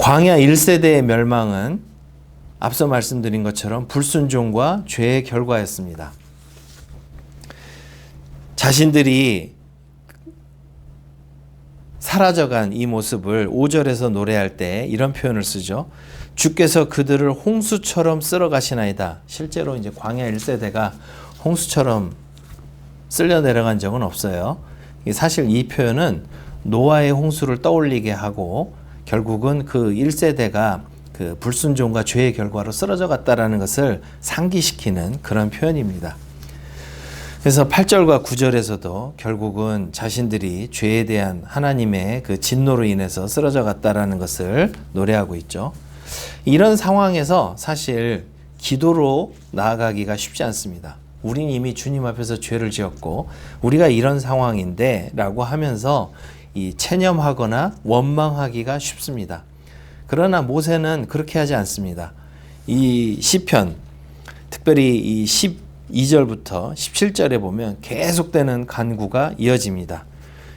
광야 1세대의 멸망은 앞서 말씀드린 것처럼 불순종과 죄의 결과였습니다. 자신들이 사라져간 이 모습을 5절에서 노래할 때 이런 표현을 쓰죠. 주께서 그들을 홍수처럼 쓸어 가시나이다. 실제로 이제 광야 1세대가 홍수처럼 쓸려 내려간 적은 없어요. 사실 이 표현은 노아의 홍수를 떠올리게 하고 결국은 그 1세대가 그 불순종과 죄의 결과로 쓰러져 갔다라는 것을 상기시키는 그런 표현입니다. 그래서 8절과 9절에서도 결국은 자신들이 죄에 대한 하나님의 그 진노로 인해서 쓰러져 갔다라는 것을 노래하고 있죠. 이런 상황에서 사실 기도로 나아가기가 쉽지 않습니다. 우린 이미 주님 앞에서 죄를 지었고 우리가 이런 상황인데 라고 하면서 이 체념하거나 원망하기가 쉽습니다. 그러나 모세는 그렇게 하지 않습니다. 이 시편, 특별히 이 12절부터 17절에 보면 계속되는 간구가 이어집니다.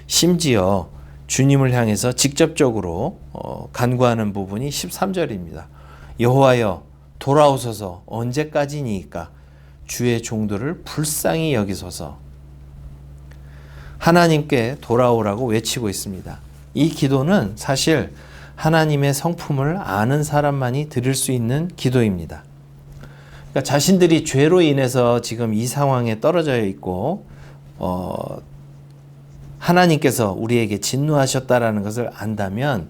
심지어 주님을 향해서 직접적으로 간구하는 부분이 13절입니다. 여호와여 돌아오소서 언제까지니까 주의 종들을 불쌍히 여기소서. 하나님께 돌아오라고 외치고 있습니다. 이 기도는 사실 하나님의 성품을 아는 사람만이 드릴 수 있는 기도입니다. 그러니까 자신들이 죄로 인해서 지금 이 상황에 떨어져 있고 하나님께서 우리에게 진노하셨다라는 것을 안다면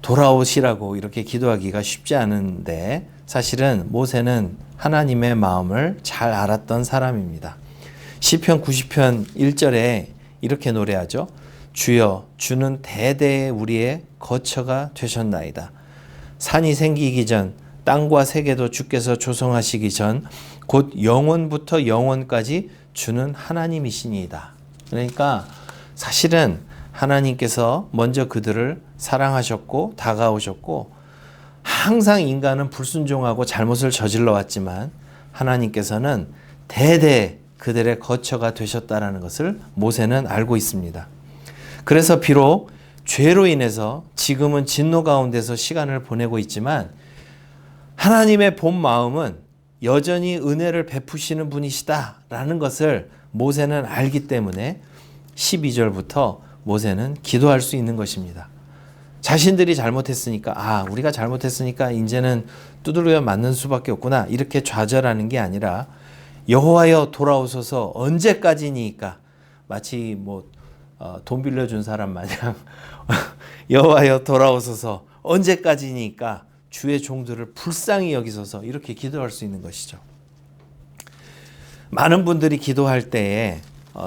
돌아오시라고 이렇게 기도하기가 쉽지 않은데 사실은 모세는 하나님의 마음을 잘 알았던 사람입니다. 시편 90편 1절에 이렇게 노래하죠. 주여 주는 대대의 우리의 거처가 되셨나이다. 산이 생기기 전 땅과 세계도 주께서 조성하시기 전 곧 영원부터 영원까지 주는 하나님이시니이다. 그러니까 사실은 하나님께서 먼저 그들을 사랑하셨고 다가오셨고 항상 인간은 불순종하고 잘못을 저질러 왔지만 하나님께서는 대대 그들의 거처가 되셨다라는 것을 모세는 알고 있습니다. 그래서 비록 죄로 인해서 지금은 진노 가운데서 시간을 보내고 있지만 하나님의 본 마음은 여전히 은혜를 베푸시는 분이시다라는 것을 모세는 알기 때문에 12절부터 모세는 기도할 수 있는 것입니다. 자신들이 잘못했으니까 우리가 잘못했으니까 이제는 두드려 맞는 수밖에 없구나 이렇게 좌절하는 게 아니라 여호와여 돌아오소서 언제까지니까 마치 돈 빌려준 사람 마냥 여호와여 돌아오소서 언제까지니까 주의 종들을 불쌍히 여기소서 이렇게 기도할 수 있는 것이죠. 많은 분들이 기도할 때에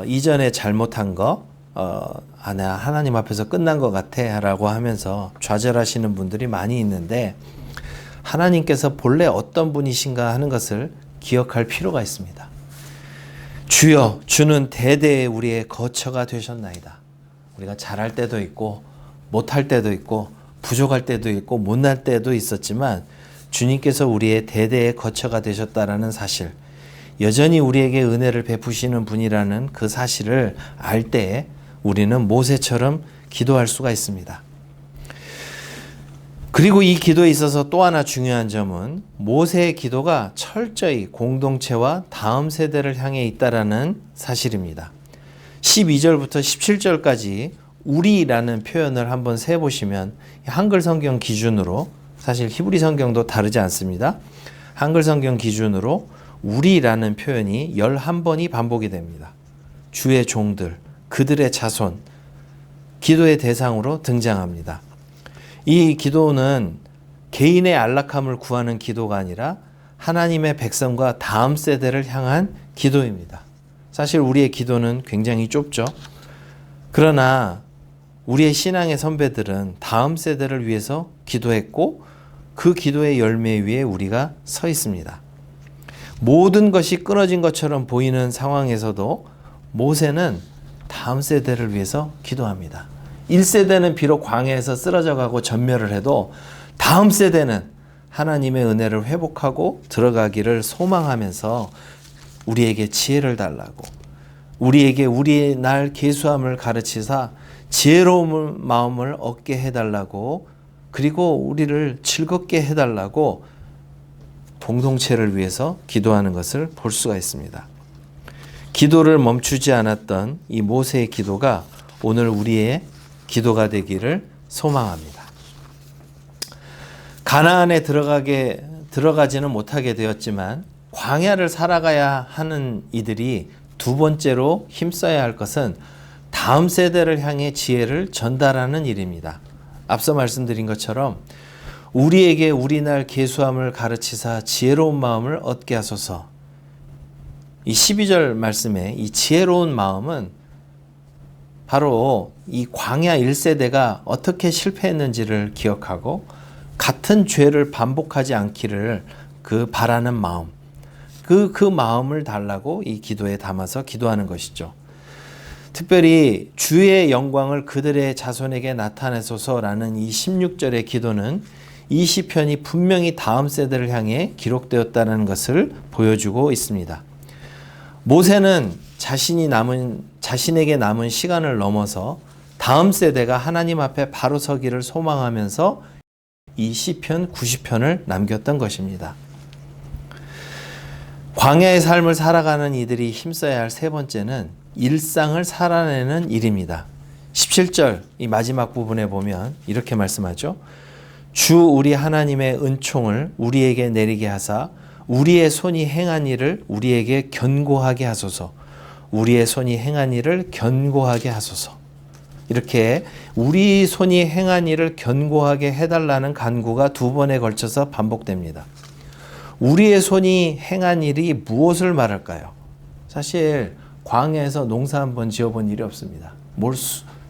이전에 잘못한 거 나 하나님 앞에서 끝난 것 같아 라고 하면서 좌절하시는 분들이 많이 있는데 하나님께서 본래 어떤 분이신가 하는 것을 기억할 필요가 있습니다. 주여 주는 대대의 우리의 거처가 되셨나이다. 우리가 잘할 때도 있고 못할 때도 있고 부족할 때도 있고 못날 때도 있었지만 주님께서 우리의 대대의 거처가 되셨다라는 사실, 여전히 우리에게 은혜를 베푸시는 분이라는 그 사실을 알 때에 우리는 모세처럼 기도할 수가 있습니다. 그리고 이 기도에 있어서 또 하나 중요한 점은 모세의 기도가 철저히 공동체와 다음 세대를 향해 있다라는 사실입니다. 12절부터 17절까지 우리라는 표현을 한번 세보시면 한글 성경 기준으로, 사실 히브리 성경도 다르지 않습니다. 한글 성경 기준으로 우리라는 표현이 11번이 반복이 됩니다. 주의 종들, 그들의 자손, 기도의 대상으로 등장합니다. 이 기도는 개인의 안락함을 구하는 기도가 아니라 하나님의 백성과 다음 세대를 향한 기도입니다. 사실 우리의 기도는 굉장히 좁죠. 그러나 우리의 신앙의 선배들은 다음 세대를 위해서 기도했고 그 기도의 열매 위에 우리가 서 있습니다. 모든 것이 끊어진 것처럼 보이는 상황에서도 모세는 다음 세대를 위해서 기도합니다. 1세대는 비록 광야에서 쓰러져가고 전멸을 해도 다음 세대는 하나님의 은혜를 회복하고 들어가기를 소망하면서 우리에게 지혜를 달라고, 우리에게 우리의 날 계수함을 가르치사 지혜로운 마음을 얻게 해달라고 그리고 우리를 즐겁게 해달라고 공동체를 위해서 기도하는 것을 볼 수가 있습니다. 기도를 멈추지 않았던 이 모세의 기도가 오늘 우리의 기도가 되기를 소망합니다. 가나안에 들어가지는 못하게 되었지만 광야를 살아가야 하는 이들이 두 번째로 힘써야 할 것은 다음 세대를 향해 지혜를 전달하는 일입니다. 앞서 말씀드린 것처럼 우리에게 우리날 계수함을 가르치사 지혜로운 마음을 얻게 하소서. 이 12절 말씀에 이 지혜로운 마음은 바로 이 광야 1세대가 어떻게 실패했는지를 기억하고 같은 죄를 반복하지 않기를 바라는 마음, 그 마음을 달라고 이 기도에 담아서 기도하는 것이죠. 특별히 주의 영광을 그들의 자손에게 나타내소서라는 이 16절의 기도는 이 시편이 분명히 다음 세대를 향해 기록되었다는 것을 보여주고 있습니다. 모세는 자신에게 남은 시간을 넘어서 다음 세대가 하나님 앞에 바로 서기를 소망하면서 이 시편 90편을 남겼던 것입니다. 광야의 삶을 살아가는 이들이 힘써야 할 세 번째는 일상을 살아내는 일입니다. 17절 이 마지막 부분에 보면 이렇게 말씀하죠. 주 우리 하나님의 은총을 우리에게 내리게 하사 우리의 손이 행한 일을 우리에게 견고하게 하소서. 우리의 손이 행한 일을 견고하게 하소서. 이렇게 우리 손이 행한 일을 견고하게 해달라는 간구가 두 번에 걸쳐서 반복됩니다. 우리의 손이 행한 일이 무엇을 말할까요? 사실 광야에서 농사 한번 지어본 일이 없습니다. 뭘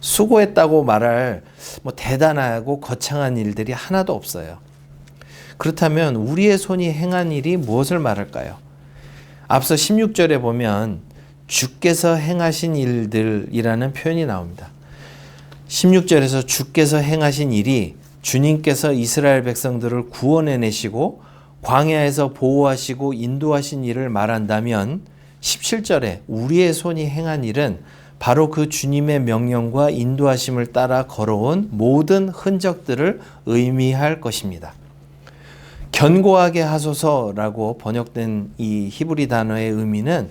수고했다고 말할 대단하고 거창한 일들이 하나도 없어요. 그렇다면 우리의 손이 행한 일이 무엇을 말할까요? 앞서 16절에 보면 주께서 행하신 일들이라는 표현이 나옵니다. 16절에서 주께서 행하신 일이 주님께서 이스라엘 백성들을 구원해내시고 광야에서 보호하시고 인도하신 일을 말한다면 17절에 우리의 손이 행한 일은 바로 그 주님의 명령과 인도하심을 따라 걸어온 모든 흔적들을 의미할 것입니다. 견고하게 하소서라고 번역된 이 히브리 단어의 의미는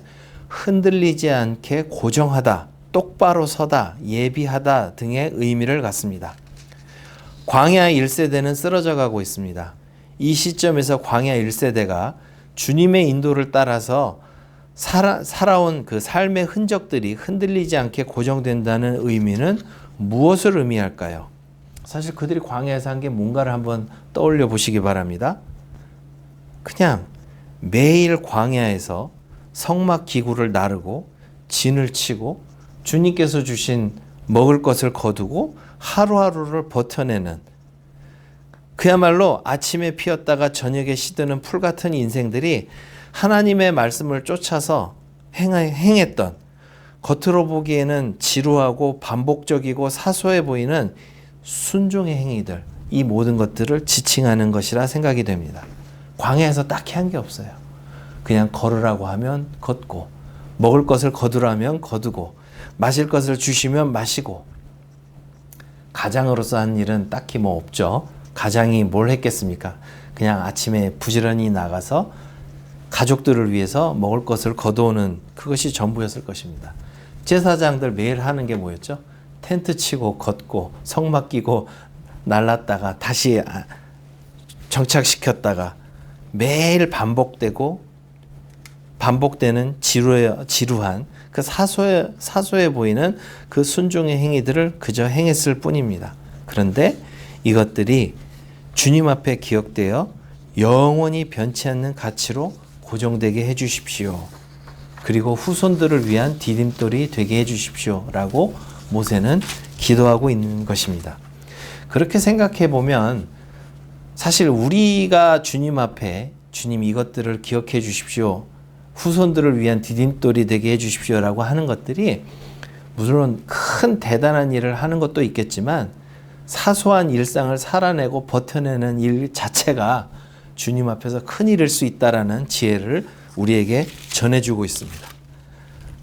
흔들리지 않게 고정하다, 똑바로 서다, 예비하다 등의 의미를 갖습니다. 광야 1세대는 쓰러져 가고 있습니다. 이 시점에서 광야 1세대가 주님의 인도를 따라서 살아온 그 삶의 흔적들이 흔들리지 않게 고정된다는 의미는 무엇을 의미할까요? 사실 그들이 광야에서 한 게 뭔가를 한번 떠올려 보시기 바랍니다. 그냥 매일 광야에서 성막 기구를 나르고 진을 치고 주님께서 주신 먹을 것을 거두고 하루하루를 버텨내는 그야말로 아침에 피었다가 저녁에 시드는 풀 같은 인생들이 하나님의 말씀을 쫓아서 행했던 겉으로 보기에는 지루하고 반복적이고 사소해 보이는 순종의 행위들, 이 모든 것들을 지칭하는 것이라 생각이 됩니다. 광야에서 딱히 한 게 없어요. 그냥 걸으라고 하면 걷고 먹을 것을 거두라면 거두고 마실 것을 주시면 마시고 가장으로서 한 일은 딱히 없죠. 가장이 뭘 했겠습니까? 그냥 아침에 부지런히 나가서 가족들을 위해서 먹을 것을 거두오는 그것이 전부였을 것입니다. 제사장들 매일 하는 게 뭐였죠? 텐트 치고 걷고 성막 끼고 날랐다가 다시 정착시켰다가 매일 반복되는 지루한 그 사소해 보이는 그 순종의 행위들을 그저 행했을 뿐입니다. 그런데 이것들이 주님 앞에 기억되어 영원히 변치 않는 가치로 고정되게 해주십시오. 그리고 후손들을 위한 디딤돌이 되게 해주십시오. 라고 모세는 기도하고 있는 것입니다. 그렇게 생각해 보면 사실 우리가 주님 앞에 주님 이것들을 기억해 주십시오. 후손들을 위한 디딤돌이 되게 해 주십시오라고 하는 것들이 물론 큰 대단한 일을 하는 것도 있겠지만 사소한 일상을 살아내고 버텨내는 일 자체가 주님 앞에서 큰 일일 수 있다라는 지혜를 우리에게 전해주고 있습니다.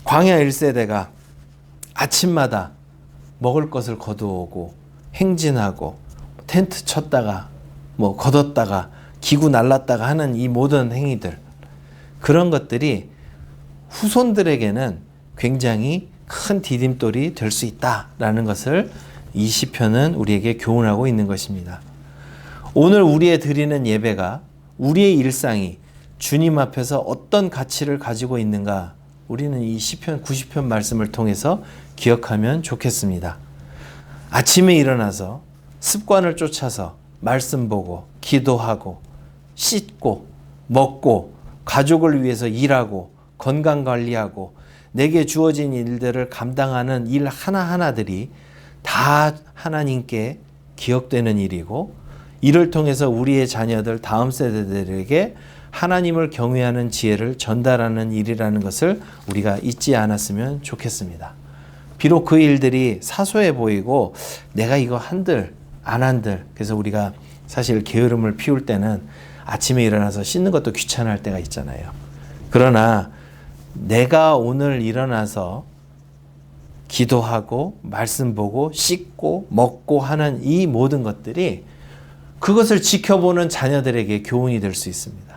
광야 1세대가 아침마다 먹을 것을 거두오고 행진하고 텐트 쳤다가 뭐 걷었다가 기구 날랐다가 하는 이 모든 행위들, 그런 것들이 후손들에게는 굉장히 큰 디딤돌이 될 수 있다라는 것을 이 시편은 우리에게 교훈하고 있는 것입니다. 오늘 우리의 드리는 예배가, 우리의 일상이 주님 앞에서 어떤 가치를 가지고 있는가, 우리는 이 시편 90편 말씀을 통해서 기억하면 좋겠습니다. 아침에 일어나서 습관을 쫓아서 말씀 보고 기도하고 씻고 먹고 가족을 위해서 일하고 건강 관리하고 내게 주어진 일들을 감당하는 일 하나하나들이 다 하나님께 기억되는 일이고, 이를 통해서 우리의 자녀들, 다음 세대들에게 하나님을 경외하는 지혜를 전달하는 일이라는 것을 우리가 잊지 않았으면 좋겠습니다. 비록 그 일들이 사소해 보이고 내가 이거 한들 안 한들, 그래서 우리가 사실 게으름을 피울 때는 아침에 일어나서 씻는 것도 귀찮아할 때가 있잖아요. 그러나 내가 오늘 일어나서 기도하고 말씀 보고 씻고 먹고 하는 이 모든 것들이 그것을 지켜보는 자녀들에게 교훈이 될 수 있습니다.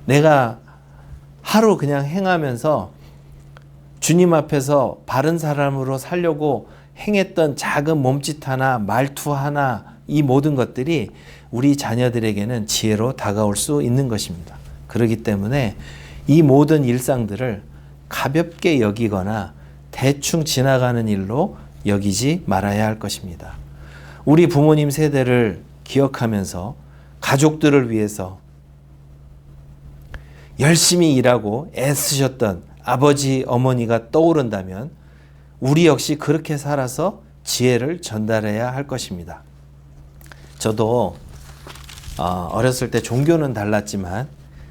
내가 하루 그냥 행하면서 주님 앞에서 바른 사람으로 살려고 행했던 작은 몸짓 하나, 말투 하나, 이 모든 것들이 우리 자녀들에게는 지혜로 다가올 수 있는 것입니다. 그렇기 때문에 이 모든 일상들을 가볍게 여기거나 대충 지나가는 일로 여기지 말아야 할 것입니다. 우리 부모님 세대를 기억하면서 가족들을 위해서 열심히 일하고 애쓰셨던 아버지, 어머니가 떠오른다면 우리 역시 그렇게 살아서 지혜를 전달해야 할 것입니다. 저도 어렸을 때 종교는 달랐지만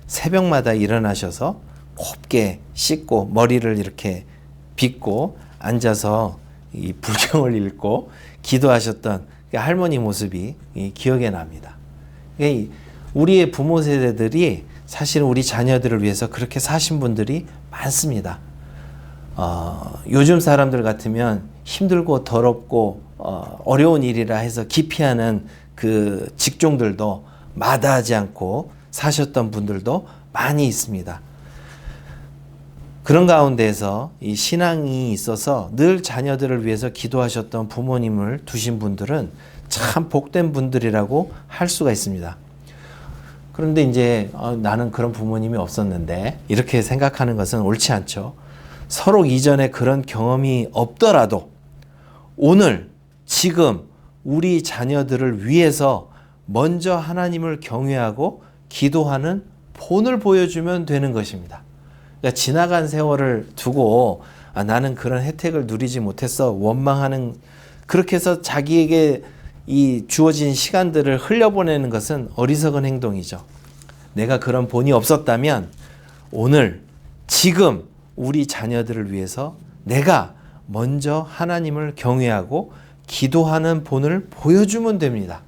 새벽마다 일어나셔서 곱게 씻고 머리를 이렇게 빗고 앉아서 이 불경을 읽고 기도하셨던 그 할머니 모습이 기억에 납니다. 우리의 부모 세대들이 사실 우리 자녀들을 위해서 그렇게 사신 분들이 많습니다. 요즘 사람들 같으면 힘들고 더럽고 어려운 일이라 해서 기피하는 그 직종들도 마다하지 않고 사셨던 분들도 많이 있습니다. 그런 가운데에서 이 신앙이 있어서 늘 자녀들을 위해서 기도하셨던 부모님을 두신 분들은 참 복된 분들이라고 할 수가 있습니다. 그런데 이제 나는 그런 부모님이 없었는데 이렇게 생각하는 것은 옳지 않죠. 서로 이전에 그런 경험이 없더라도 오늘 지금 우리 자녀들을 위해서 먼저 하나님을 경외하고 기도하는 본을 보여주면 되는 것입니다. 그러니까 지나간 세월을 두고 나는 그런 혜택을 누리지 못했어 원망하는, 그렇게 해서 자기에게 이 주어진 시간들을 흘려보내는 것은 어리석은 행동이죠. 내가 그런 본이 없었다면 오늘 지금 우리 자녀들을 위해서 내가 먼저 하나님을 경외하고 기도하는 본을 보여주면 됩니다.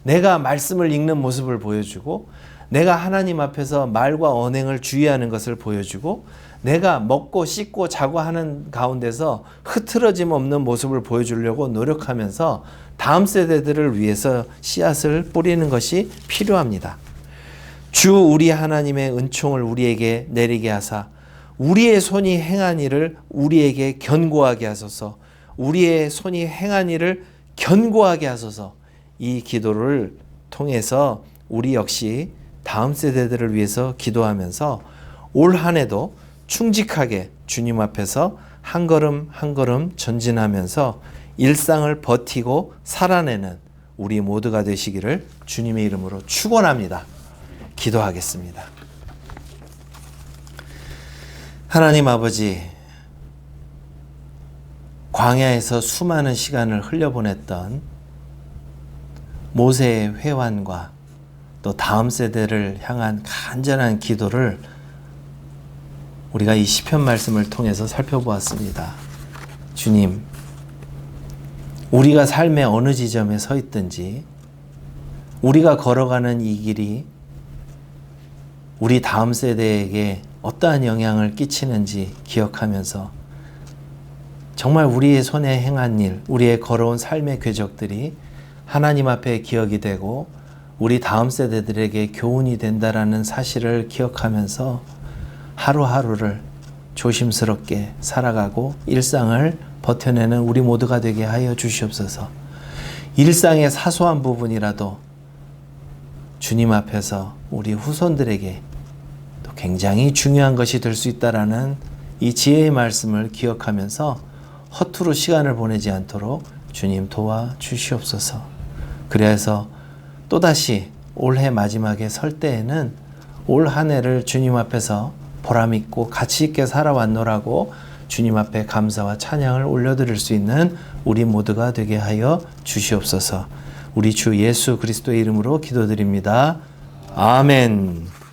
내가 말씀을 읽는 모습을 보여주고, 내가 하나님 앞에서 말과 언행을 주의하는 것을 보여주고, 내가 먹고 씻고 자고 하는 가운데서 흐트러짐 없는 모습을 보여주려고 노력하면서 다음 세대들을 위해서 씨앗을 뿌리는 것이 필요합니다. 주 우리 하나님의 은총을 우리에게 내리게 하사 우리의 손이 행한 일을 우리에게 견고하게 하소서. 우리의 손이 행한 일을 견고하게 하소서. 이 기도를 통해서 우리 역시 다음 세대들을 위해서 기도하면서 올 한 해도 충직하게 주님 앞에서 한 걸음 한 걸음 전진하면서 일상을 버티고 살아내는 우리 모두가 되시기를 주님의 이름으로 축원합니다. 기도하겠습니다. 하나님 아버지, 광야에서 수많은 시간을 흘려보냈던 모세의 회환과 또 다음 세대를 향한 간절한 기도를 우리가 이 시편 말씀을 통해서 살펴보았습니다. 주님, 우리가 삶의 어느 지점에 서 있든지 우리가 걸어가는 이 길이 우리 다음 세대에게 어떠한 영향을 끼치는지 기억하면서 정말 우리의 손에 행한 일, 우리의 걸어온 삶의 궤적들이 하나님 앞에 기억이 되고 우리 다음 세대들에게 교훈이 된다라는 사실을 기억하면서 하루하루를 조심스럽게 살아가고 일상을 버텨내는 우리 모두가 되게 하여 주시옵소서. 일상의 사소한 부분이라도 주님 앞에서 우리 후손들에게 또 굉장히 중요한 것이 될 수 있다라는 이 지혜의 말씀을 기억하면서 허투루 시간을 보내지 않도록 주님 도와주시옵소서. 그래서 또다시 올해 마지막에 설 때에는 올 한 해를 주님 앞에서 보람있고 가치있게 살아왔노라고 주님 앞에 감사와 찬양을 올려드릴 수 있는 우리 모두가 되게 하여 주시옵소서. 우리 주 예수 그리스도의 이름으로 기도드립니다. 아멘.